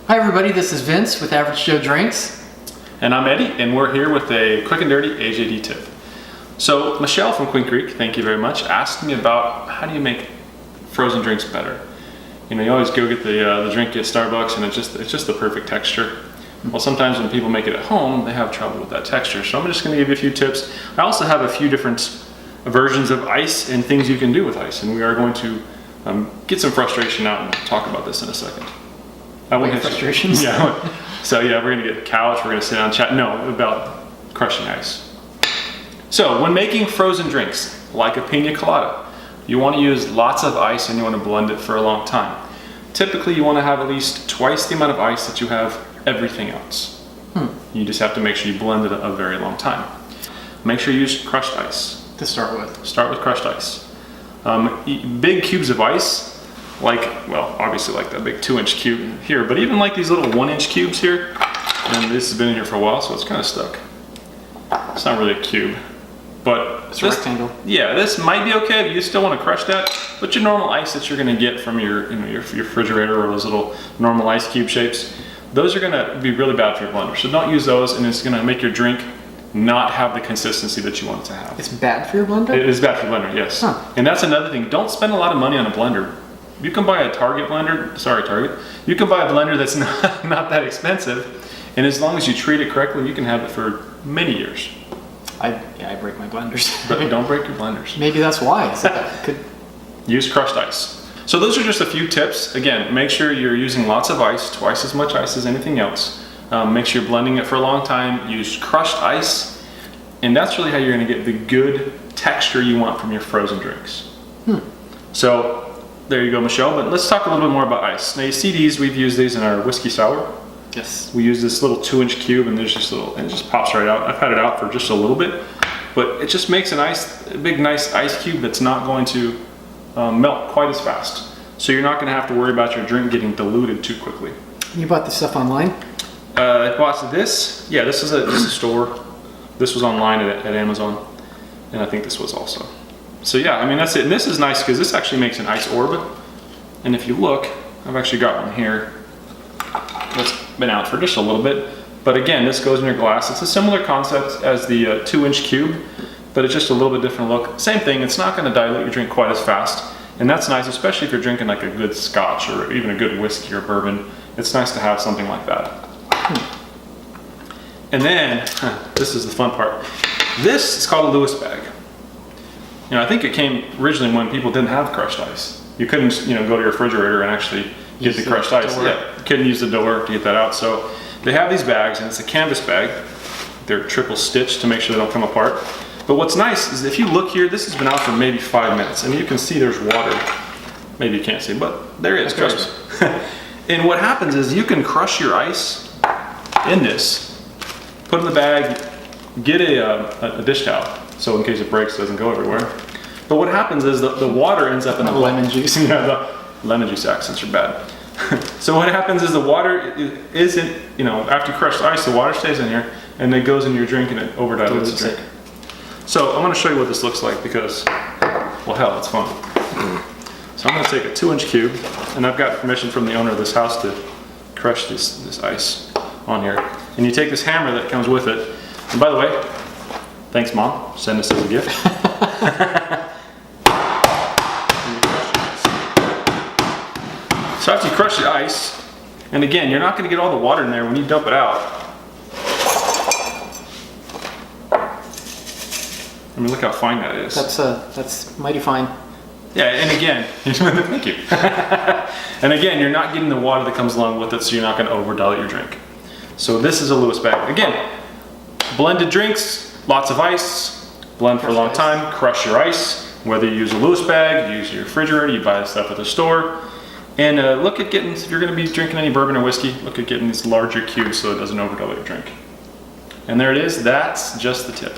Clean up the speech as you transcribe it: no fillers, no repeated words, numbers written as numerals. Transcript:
Hi everybody, this is Vince with Average Joe Drinks. And I'm Eddie, and we're here with a quick and dirty AJD tip. So Michelle from Queen Creek, thank you very much, asked me about how do you make frozen drinks better. You know, you always go get the drink at Starbucks and it's just the perfect texture. Well, sometimes when people make it at home, they have trouble with that texture. So I'm just gonna give you a few tips. I also have a few different versions of ice and things you can do with ice, and we are going to get some frustration out and talk about this in a second. Frustrations? Yeah. So yeah, we're gonna get a couch, we're gonna sit down and chat. No, about crushing ice. So when making frozen drinks, like a pina colada, you wanna use lots of ice and you wanna blend it for a long time. Typically you wanna have at least twice the amount of ice that you have everything else. You just have to make sure you blend it a very long time. Make sure you use crushed ice. To start with. Start with crushed ice. Big cubes of ice, like, well, obviously like that big 2-inch cube here, but even like these little 1-inch cubes here, and this has been in here for a while, so it's kind of stuck. It's not really a cube, but it's a rectangle. Yeah, this might be okay, but you still want to crush that. But your normal ice that you're going to get from your refrigerator, or those little normal ice cube shapes, those are going to be really bad for your blender. So don't use those, and it's going to make your drink not have the consistency that you want it to have. It's bad for your blender? It is bad for your blender, yes. And that's another thing. Don't spend a lot of money on a blender. You can buy a Target blender, you can buy a blender that's not that expensive, and as long as you treat it correctly, you can have it for many years. I break my blenders. But don't break your blenders. Maybe that's why. Use crushed ice. So those are just a few tips. Again, make sure you're using lots of ice, twice as much ice as anything else. Make sure you're blending it for a long time. Use crushed ice, and that's really how you're going to get the good texture you want from your frozen drinks. So there you go, Michelle. But let's talk a little bit more about ice. Now you see these, we've used these in our whiskey sour. Yes. We use this little 2-inch cube, and there's just and it just pops right out. I've had it out for just a little bit, but it just makes a big nice ice cube that's not going to melt quite as fast. So you're not going to have to worry about your drink getting diluted too quickly. You bought this stuff online? I bought this. Yeah, this is a store. This was online at Amazon, and I think this was also. So yeah, I mean that's it. And this is nice because this actually makes an ice orb. And if you look, I've actually got one here that's been out for just a little bit. But again, this goes in your glass. It's a similar concept as the 2-inch cube, but it's just a little bit different look. Same thing. It's not going to dilute your drink quite as fast, and that's nice, especially if you're drinking like a good scotch or even a good whiskey or bourbon. It's nice to have something like that. And then, this is the fun part. This is called a Lewis bag. You know, I think it came originally when people didn't have crushed ice. You couldn't, go to your refrigerator and actually get the crushed ice. Yeah, you couldn't use the door to get that out. So they have these bags, and it's a canvas bag. They're triple stitched to make sure they don't come apart. But what's nice is if you look here, this has been out for maybe 5 minutes, and you can see there's water. Maybe you can't see, but there it is, trust me. And what happens is you can crush your ice in this, put it in the bag, get a dish towel, so in case it breaks, it doesn't go everywhere. But what happens is the water ends up in the lemon juice. Yeah, the lemon juice accents are bad. So what happens is the water isn't, after you crush the ice, the water stays in here, and it goes in your drink and it over-dilutes the drink. So I'm going to show you what this looks like because, well, hell, it's fun. So I'm going to take a 2-inch cube, and I've got permission from the owner of this house to crush this ice on here. And you take this hammer that comes with it. And by the way, thanks Mom, send this as a gift. So after you crush the ice, and again, you're not going to get all the water in there when you dump it out. I mean, look how fine that is. That's mighty fine. Yeah, and again, thank you. And again, you're not getting the water that comes along with it, so you're not going to over dilute your drink. So this is a Lewis bag. Again, blended drinks, lots of ice, blend for a long time, crush your ice. Whether you use a Lewis bag, you use your refrigerator, you buy this stuff at the store. And look at getting, if you're going to be drinking any bourbon or whiskey, look at getting these larger cubes so it doesn't over dilute your drink. And there it is, that's just the tip.